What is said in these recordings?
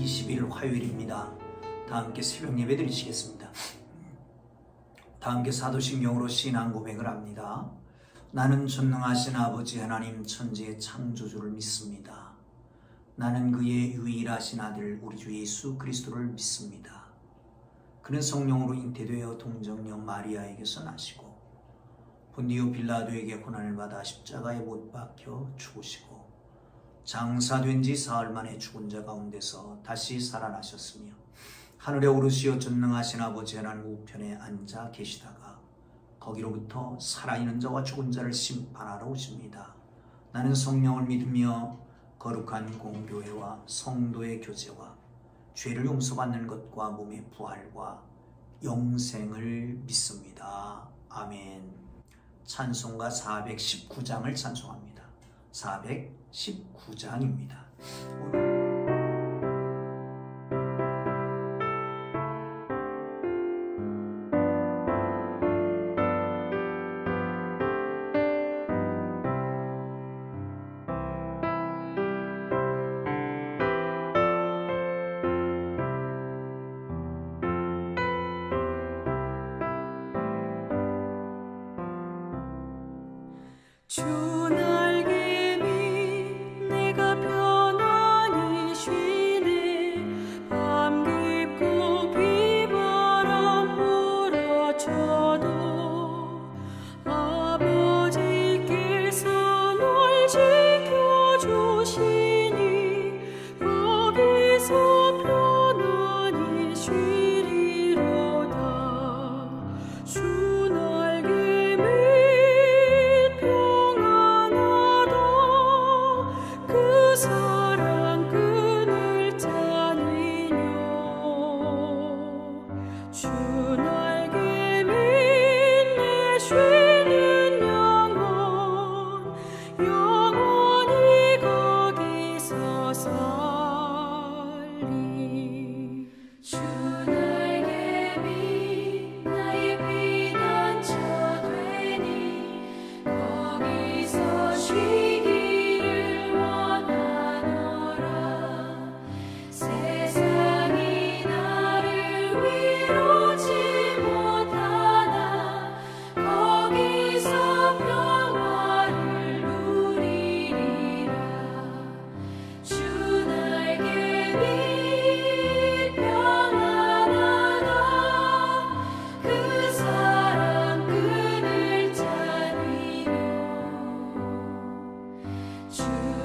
20일 화요일입니다. 다 함께 새벽 예배 드리시겠습니다. 다 함께 사도신경으로 신앙 고백을 합니다. 나는 전능하신 아버지 하나님 천지의 창조주를 믿습니다. 나는 그의 유일하신 아들 우리 주 예수 그리스도를 믿습니다. 그는 성령으로 잉태되어 동정녀 마리아에게서 나시고 본디오 빌라도에게 고난을 받아 십자가에 못 박혀 죽으시고 장사된 지 사흘 만에 죽은 자 가운데서 다시 살아나셨으며 하늘에 오르시어 전능하신 아버지 하나님 우편에 앉아 계시다가 거기로부터 살아있는 자와 죽은 자를 심판하러 오십니다. 나는 성령을 믿으며 거룩한 공교회와 성도의 교제와 죄를 용서받는 것과 몸의 부활과 영생을 믿습니다. 아멘. 찬송가 419장을 찬송합니다. 419장입니다. 주 날개 밑 내가 편안히 쉬네. 밤 깊고 비바람 몰아쳐도 아버지께서 널 지켜주시니 거기서 편안히 쉬리로다. 주 날개 밑 그 사랑 끈을 짜니뇨. 주 날개 밑에 쉬는 영혼 영원히 거기서 살리. 주 날개 밑 나의 피난처 되니 거기서 쉬기 세상이 나를 위로치 못하나 거기서 평화를 누리리라. 주 날개 밑 평안하다. 그 사랑 끈을 짜니뇨. 주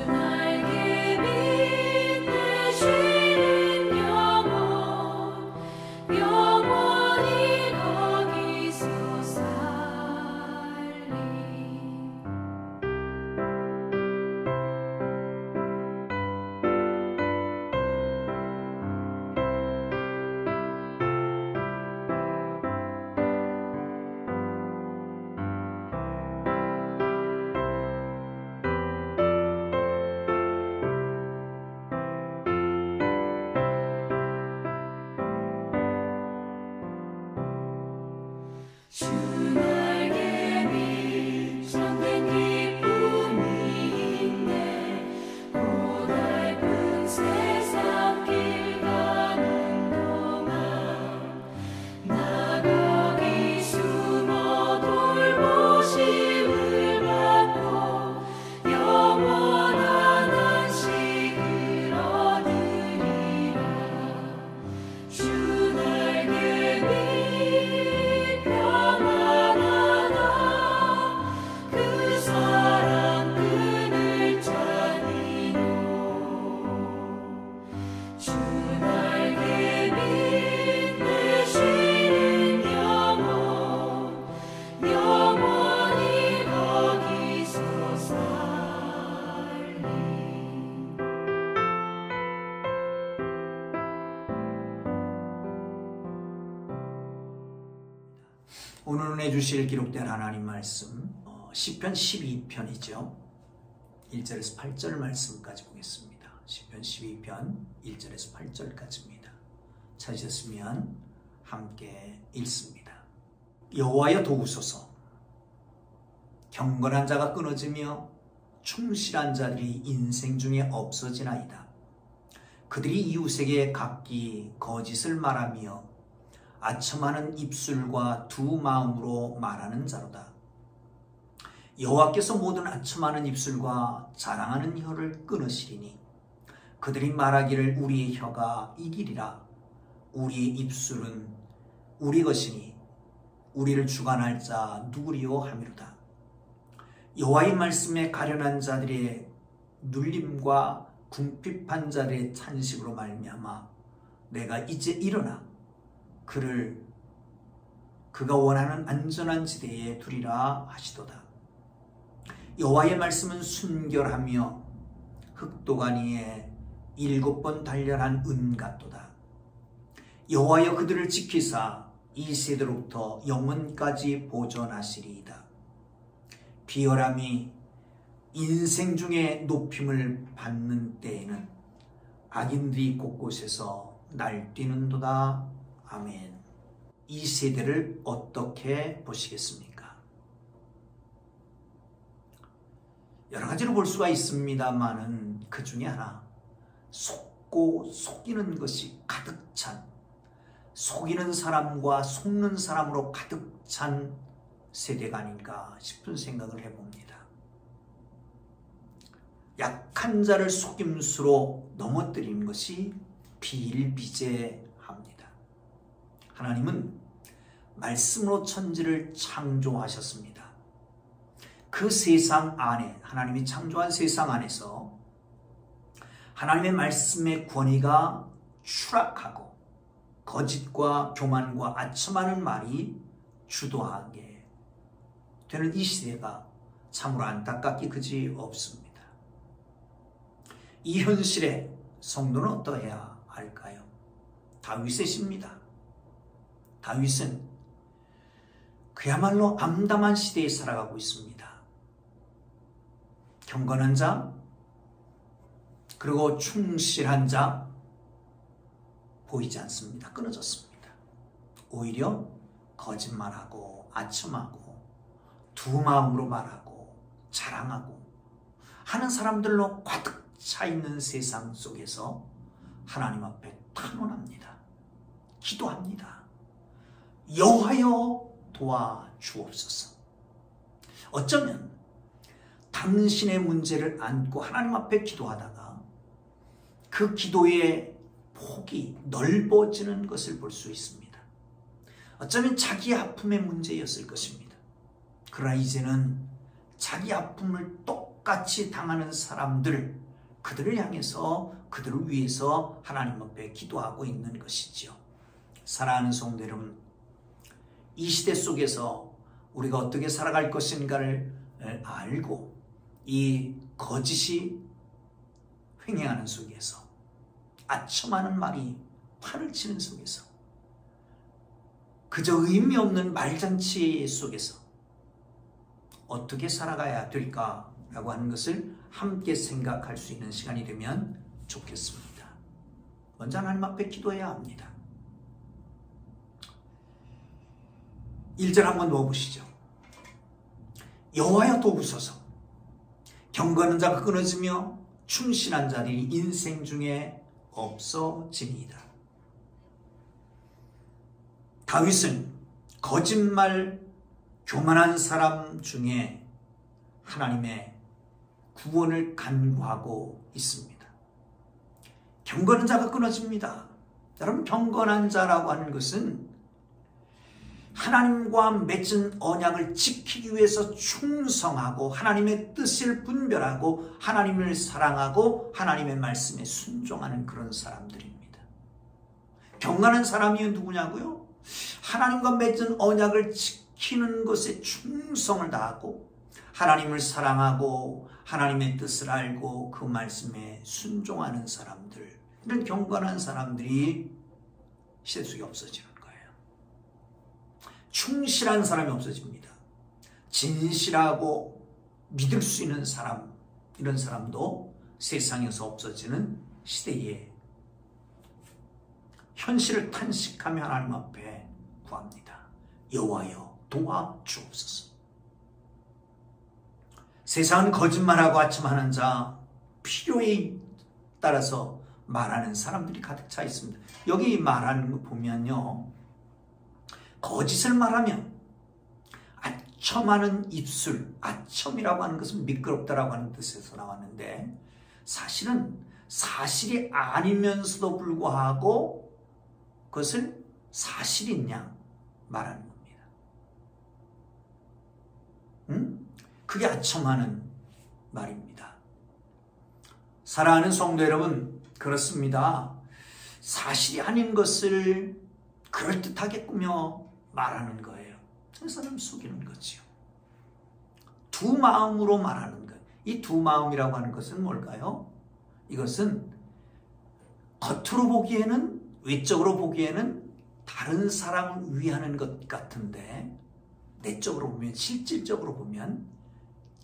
날개 밑에 쉬는 영혼 영원히 거기서 살리. 주 날개 밑 참된 기쁨이 있네. 고달픈 세상 길 가는 동안 나 거기 숨어 돌보심을 받고 영원한 안식을 얻으리라. 주 날개 밑 평안하다. 그 사랑 끈을 짜니뇨. 주 날개 밑에 쉬는 영혼 영원히 거기서 살리. 오늘 은혜 주실 기록된 하나님 말씀 시편 12편이죠. 1절에서 8절 말씀까지 보겠습니다. 시편 12편 1절에서 8절까지입니다. 찾으셨으면 함께 읽습니다. 여호와여 도우소서. 경건한 자가 끊어지며 충실한 자들이 인생 중에 없어지나이다. 그들이 이웃에게 각기 거짓을 말하며 아첨하는 입술과 두 마음으로 말하는 자로다. 여호와께서 모든 아첨하는 입술과 자랑하는 혀를 끊으시리니 그들이 말하기를 우리의 혀가 이기리라. 우리의 입술은 우리 것이니 우리를 주관할 자 누구리요 하미로다. 여호와의 말씀에 가련한 자들의 눌림과 궁핍한 자들의 탄식으로 말미암아 내가 이제 일어나 그가 원하는 안전한 지대에 두리라 하시도다. 여호와의 말씀은 순결하며 흑도간 위에 7번 단련한 은 같도다. 여호와여 그들을 지키사 이 세대로부터 영원까지 보존하시리이다. 비열함이 인생 중에 높임을 받는 때에는 악인들이 곳곳에서 날뛰는도다. 아멘. 이 세대를 어떻게 보시겠습니까? 여러 가지로 볼 수가 있습니다만은 그 중에 하나, 속고 속이는 것이 가득 찬, 속이는 사람과 속는 사람으로 가득 찬 세대가 아닌가 싶은 생각을 해봅니다. 약한 자를 속임수로 넘어뜨리는 것이 비일비재합니다. 하나님은 말씀으로 천지를 창조하셨습니다. 그 세상 안에, 하나님이 창조한 세상 안에서 하나님의 말씀의 권위가 추락하고 거짓과 교만과 아첨하는 말이 주도하게 되는 이 시대가 참으로 안타깝기 그지 없습니다. 이 현실에 성도는 어떠해야 할까요? 다윗의 시입니다. 다윗은 그야말로 암담한 시대에 살아가고 있습니다. 경건한 자, 그리고 충실한 자 보이지 않습니다. 끊어졌습니다. 오히려 거짓말하고 아첨하고 두 마음으로 말하고 자랑하고 하는 사람들로 가득 차 있는 세상 속에서 하나님 앞에 탄원합니다. 기도합니다. 여호와여 도와주옵소서. 어쩌면 당신의 문제를 안고 하나님 앞에 기도하다가 그 기도의 폭이 넓어지는 것을 볼 수 있습니다. 어쩌면 자기 아픔의 문제였을 것입니다. 그러나 이제는 자기 아픔을 똑같이 당하는 사람들, 그들을 향해서, 그들을 위해서 하나님 앞에 기도하고 있는 것이지요. 사랑하는 성도 여러분, 이 시대 속에서 우리가 어떻게 살아갈 것인가를 알고 이 거짓이 횡행하는 속에서, 아첨하는 말이 판을 치는 속에서, 그저 의미 없는 말잔치 속에서 어떻게 살아가야 될까라고 하는 것을 함께 생각할 수 있는 시간이 되면 좋겠습니다. 먼저 하나님 앞에 기도해야 합니다. 1절 한번 넣어보시죠. 여호와여 도우소서. 경건한 자가 끊어지며 충실한 자들이 인생 중에 없어지니이다. 다윗은 거짓말, 교만한 사람 중에 하나님의 구원을 간구하고 있습니다. 경건한 자가 끊어집니다. 여러분, 경건한 자라고 하는 것은 하나님과 맺은 언약을 지키기 위해서 충성하고 하나님의 뜻을 분별하고 하나님을 사랑하고 하나님의 말씀에 순종하는 그런 사람들입니다. 경건한 사람이 누구냐고요? 하나님과 맺은 언약을 지키는 것에 충성을 다하고 하나님을 사랑하고 하나님의 뜻을 알고 그 말씀에 순종하는 사람들, 이런 경건한 사람들이 시대 속에 없어지는 거예요. 충실한 사람이 없어집니다. 진실하고 믿을 수 있는 사람, 이런 사람도 세상에서 없어지는 시대에 현실을 탄식하며 하나님 앞에 구합니다. 여호와여 도와주옵소서. 세상은 거짓말하고 아첨하는 자, 필요에 따라서 말하는 사람들이 가득 차 있습니다. 여기 말하는 거 보면요, 거짓을 말하면 아첨하는 입술, 아첨이라고 하는 것은 미끄럽다라고 하는 뜻에서 나왔는데, 사실은 사실이 아니면서도 불구하고 그것을 사실인 양 말하는 겁니다. 그게 아첨하는 말입니다. 사랑하는 성도 여러분, 그렇습니다. 사실이 아닌 것을 그럴듯하게 꾸며 말하는 거예요. 그 사람 속이는 거지요. 두 마음으로 말하는 거예요. 이 두 마음이라고 하는 것은 뭘까요? 이것은 겉으로 보기에는, 외적으로 보기에는 다른 사람을 위하는 것 같은데, 내적으로 보면, 실질적으로 보면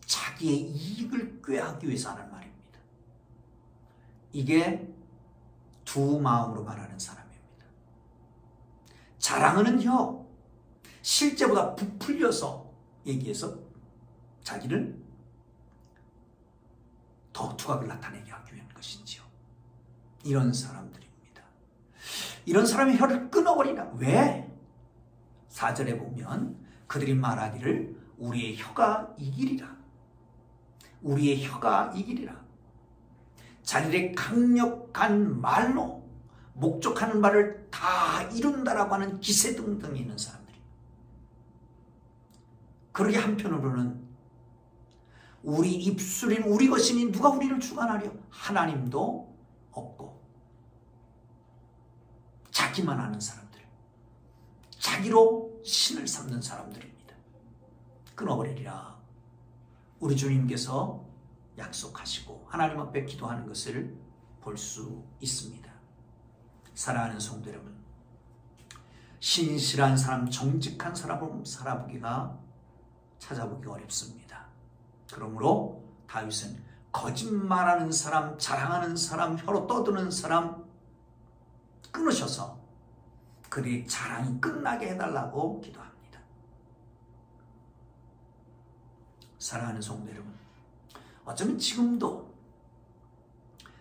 자기의 이익을 꾀하기 위해서 하는 말입니다. 이게 두 마음으로 말하는 사람입니다. 자랑하는요, 실제보다 부풀려서 얘기해서 자기를 더 두각을 나타내게 하기 위한 것이지요. 이런 사람들입니다. 이런 사람의 혀를 끊어버리라. 왜? 4절에 보면 그들이 말하기를 우리의 혀가 이기리라. 우리의 혀가 이기리라. 자기들의 강력한 말로 목적하는 바를 다 이룬다라고 하는 기세등등이 있는 사람들이. 그러게 한편으로는 우리 입술인 우리 것이니 누가 우리를 주관하려? 하나님도 없고 자기만 아는 사람들, 자기로 신을 삼는 사람들입니다. 끊어버리리라. 우리 주님께서 약속하시고 하나님 앞에 기도하는 것을 볼 수 있습니다. 사랑하는 성도 여러분, 신실한 사람, 정직한 사람을 찾아보기가 어렵습니다. 그러므로 다윗은 거짓말하는 사람, 자랑하는 사람, 혀로 떠드는 사람 끊으셔서 그들의 자랑이 끝나게 해달라고 기도합니다. 사랑하는 성도 여러분, 어쩌면 지금도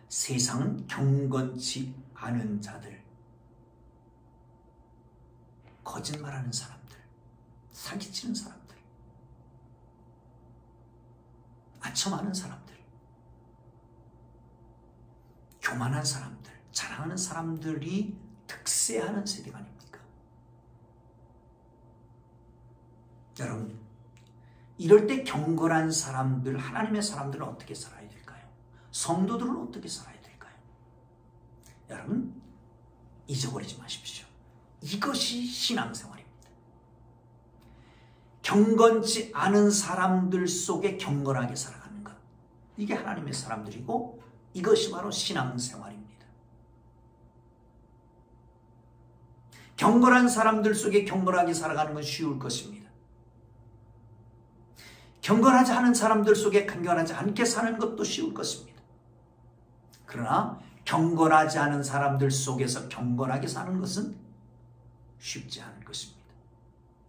세상은 경건치 않은 자들, 거짓말하는 사람들, 사기치는 사람들, 아첨하는 사람들, 교만한 사람들, 자랑하는 사람들이 득세하는 세대가 아닙니까? 여러분, 이럴 때 경건한 사람들, 하나님의 사람들은 어떻게 살아야 될까요? 성도들은 어떻게 살아야 될까요? 여러분, 잊어버리지 마십시오. 이것이 신앙생활입니다. 경건치 않은 사람들 속에 경건하게 살아가는 것, 이게 하나님의 사람들이고 이것이 바로 신앙생활입니다. 경건한 사람들 속에 경건하게 살아가는 건 쉬울 것입니다. 경건하지 않은 사람들 속에 경건하지 않게 사는 것도 쉬울 것입니다. 그러나 경건하지 않은 사람들 속에서 경건하게 사는 것은 쉽지 않을 것입니다.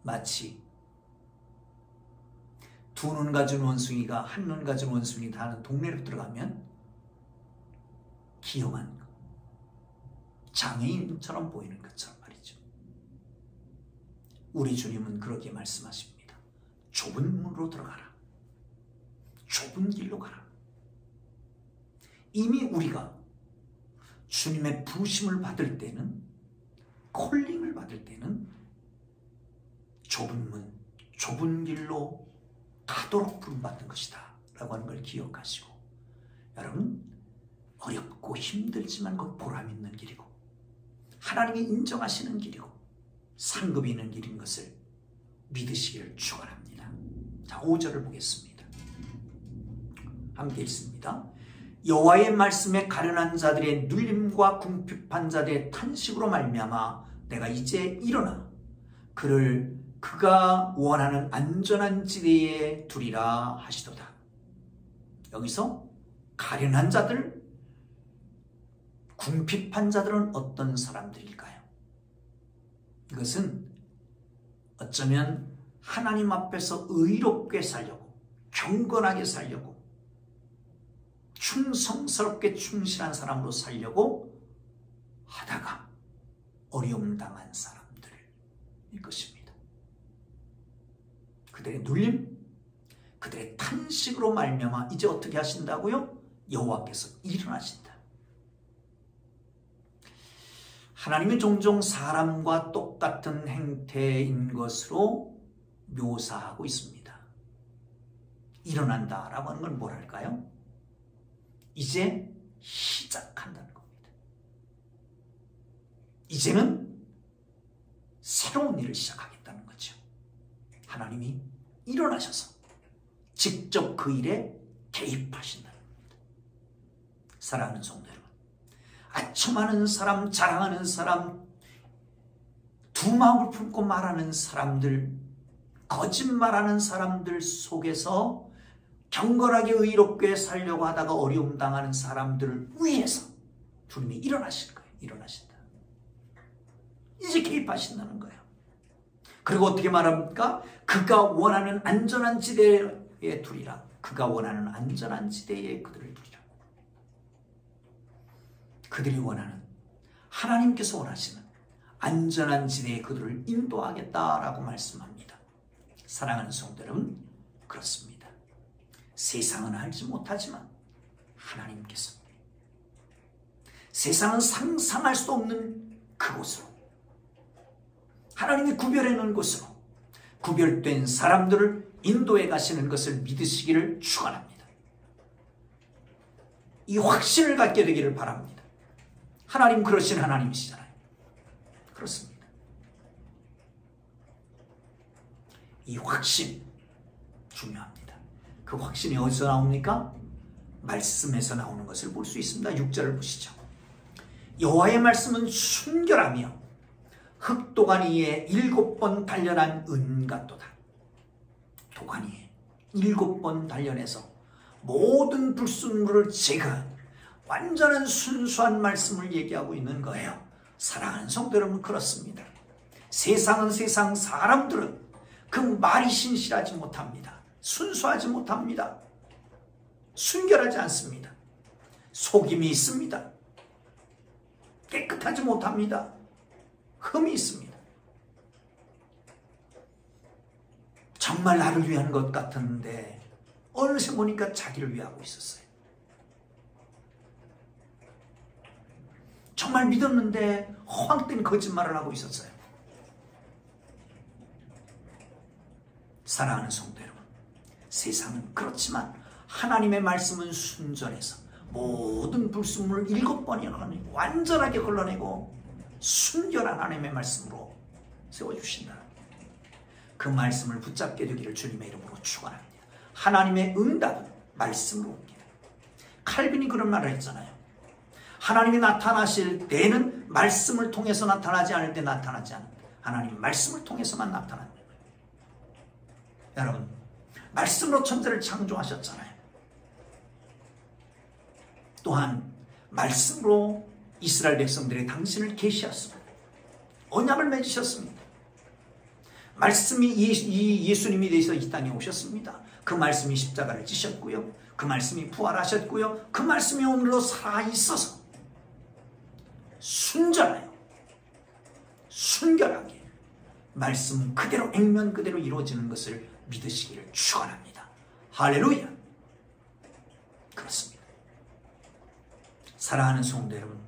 마치 두 눈 가진 원숭이가 한 눈 가진 원숭이 다는 동네로 들어가면 기형한 장애인처럼 보이는 것처럼 말이죠. 우리 주님은 그렇게 말씀하십니다. 좁은 문으로 들어가라. 좁은 길로 가라. 이미 우리가 주님의 부르심을 받을 때는, 콜링을 받을 때는 좁은 문, 좁은 길로 가도록 부름받는 것이다 라고 하는 걸 기억하시고, 여러분, 어렵고 힘들지만 그 보람 있는 길이고 하나님이 인정하시는 길이고 상급이 있는 길인 것을 믿으시기를 축원합니다. 자, 5절을 보겠습니다. 함께 읽습니다. 여호와의 말씀에 가련한 자들의 눌림과 궁핍한 자들의 탄식으로 말미암아 내가 이제 일어나 그를 그가 원하는 안전한 지대에 두리라 하시도다. 여기서 가련한 자들, 궁핍한 자들은 어떤 사람들일까요? 이것은 어쩌면 하나님 앞에서 의롭게 살려고, 경건하게 살려고 충성스럽게 충실한 사람으로 살려고 하다가 어려움 당한 사람들일 것입니다. 그들의 눌림, 그들의 탄식으로 말미암아 이제 어떻게 하신다고요? 여호와께서 일어나신다. 하나님은 종종 사람과 똑같은 행태인 것으로 묘사하고 있습니다. 일어난다라고 하는 건 뭐랄까요? 이제 시작한다는 겁니다. 이제는 새로운 일을 시작하겠다는 거죠. 하나님이 일어나셔서 직접 그 일에 개입하신다는 겁니다. 사랑하는 성도 여러분, 아첨하는 사람, 자랑하는 사람, 두 마음을 품고 말하는 사람들, 거짓말하는 사람들 속에서 경건하게 의롭게 살려고 하다가 어려움 당하는 사람들을 위해서 주님이 일어나실 거예요. 일어나신다. 이제 개입하신다는 거예요. 그리고 어떻게 말합니까? 그가 원하는 안전한 지대에 두리라. 그가 원하는 안전한 지대에 그들을 두리라. 그들이 원하는, 하나님께서 원하시는 안전한 지대에 그들을 인도하겠다라고 말씀합니다. 사랑하는 성도 여러분, 그렇습니다. 세상은 알지 못하지만 하나님께서, 세상은 상상할 수 없는 그곳으로, 하나님이 구별해 놓은 곳으로 구별된 사람들을 인도해 가시는 것을 믿으시기를 축원합니다. 이 확신을 갖게 되기를 바랍니다. 하나님 그러신 하나님이시잖아요. 그렇습니다. 이 확신 중요합니다. 그 확신이 어디서 나옵니까? 말씀에서 나오는 것을 볼 수 있습니다. 6절을 보시죠. 여호와의 말씀은 순결하며 흙도가니 위에 7번 단련한 은 같도다. 도가니에 7번 단련해서 모든 불순물을 제거한 완전한 순수한 말씀을 얘기하고 있는 거예요. 사랑하는 성도 여러분, 그렇습니다. 세상은 세상 사람들은 그 말이 신실하지 못합니다. 순수하지 못합니다. 순결하지 않습니다. 속임이 있습니다. 깨끗하지 못합니다. 흠이 있습니다. 정말 나를 위한 것 같았는데 어느새 보니까 자기를 위하고 있었어요. 정말 믿었는데 허황된 거짓말을 하고 있었어요. 사랑하는 성도 여러분, 세상은 그렇지만 하나님의 말씀은 순전해서 모든 불순물을 7번이나 완전하게 걸러내고 순결한 하나님의 말씀으로 세워주신다. 그 말씀을 붙잡게 되기를 주님의 이름으로 축원합니다. 하나님의 응답은 말씀으로 옵니다. 칼빈이 그런 말을 했잖아요. 하나님이 나타나실 때는 말씀을 통해서 나타나지 않을 때 나타나지 않는다. 하나님 말씀을 통해서만 나타납니다. 여러분, 말씀으로 천지를 창조하셨잖아요. 또한 말씀으로 이스라엘 백성들의 당신을 계시했습니다. 언약을 맺으셨습니다. 말씀이 예수님이 되어서 이 땅에 오셨습니다. 그 말씀이 십자가를 지셨고요. 그 말씀이 부활하셨고요. 그 말씀이 오늘도 살아있어서 순전하여 순결하게 말씀 그대로 액면 그대로 이루어지는 것을 믿으시기를 축원합니다. 할렐루야. 그렇습니다. 사랑하는 성도 여러분,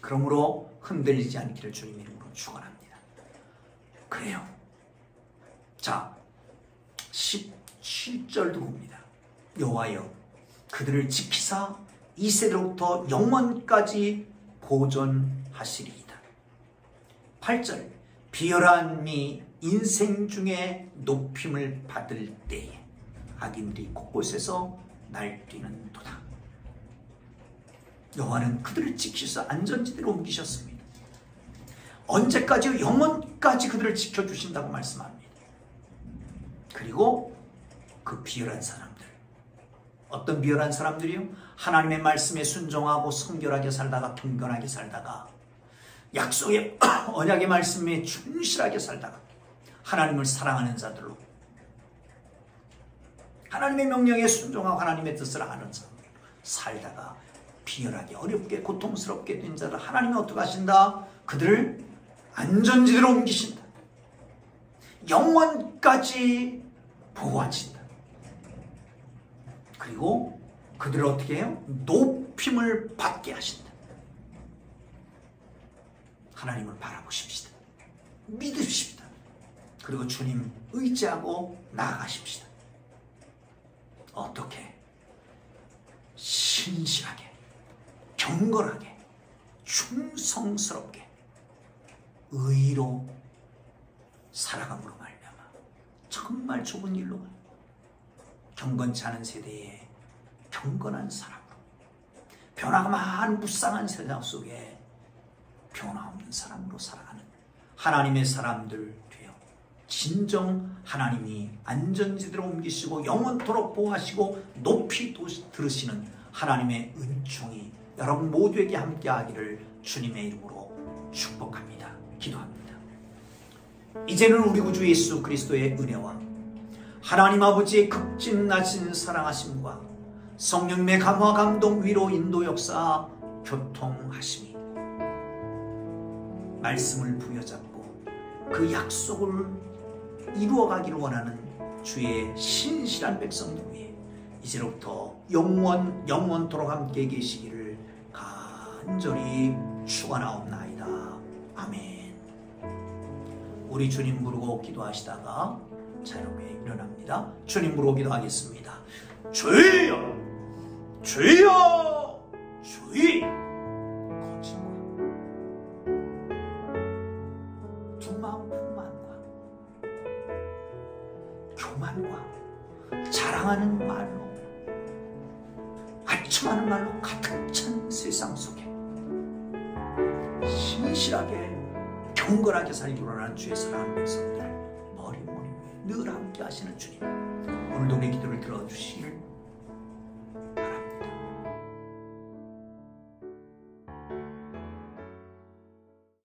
그러므로 흔들리지 않기를 주님 이름으로 축원합니다. 그래요. 자, 17절도 봅니다. 여호와여 그들을 지키사 이 세대로부터 영원까지 보존하시리이다. 8절 비열한 미 인생 중에 높임을 받을 때에 악인들이 곳곳에서 날뛰는 도다. 여호와는 그들을 지키셔서 안전지대로 옮기셨습니다. 언제까지요? 영원까지 그들을 지켜주신다고 말씀합니다. 그리고 그 비열한 사람들, 어떤 비열한 사람들이요? 하나님의 말씀에 순종하고 성결하게 살다가 경건하게 살다가 약속의 언약의 말씀에 충실하게 살다가 하나님을 사랑하는 자들로, 하나님의 명령에 순종하고 하나님의 뜻을 아는 자, 살다가 비열하게 어렵게 고통스럽게 된 자를 하나님이 어떻게 하신다? 그들을 안전지대로 옮기신다. 영원까지 보호하신다. 그리고 그들을 어떻게 해요? 높임을 받게 하신다. 하나님을 바라보십시다. 믿으십시다. 그리고 주님 의지하고 나아가십시다. 어떻게? 신실하게, 경건하게, 충성스럽게, 의로 살아감으로 말미암아 정말 좁은 일로 경건치 않은 세대에 경건한 사람으로, 변화가 많은 무쌍한 세상 속에 변화 없는 사람으로 살아가는 하나님의 사람들 되어 진정 하나님이 안전지대로 옮기시고 영원토록 보호하시고 높이 들으시는 하나님의 은총이 여러분 모두에게 함께하기를 주님의 이름으로 축복합니다. 기도합니다. 이제는 우리 구주 예수 그리스도의 은혜와 하나님 아버지의 극진나신 사랑하심과 성령님의 감화 감동 위로 인도 역사 교통하심이 말씀을 부여잡고 그 약속을 이루어가기를 원하는 주의 신실한 백성들 위해 이제로부터 영원토록 함께 계시기를 간절히 축원하옵나이다. 아멘. 우리 주님 부르고 기도하시다가 자유롭게 일어납니다. 주님 부르고 기도하겠습니다. 주여 주여 주의. 두마음 풍만과 교만과 자랑하는 말로 아첨하는 말로 가득 찬 세상 속에 신실하게 경건하게 살기로 하는 주의 사랑하는 백성들 머리 늘 함께 하시는 주님, 오늘도 우리 기도를 들어주시기를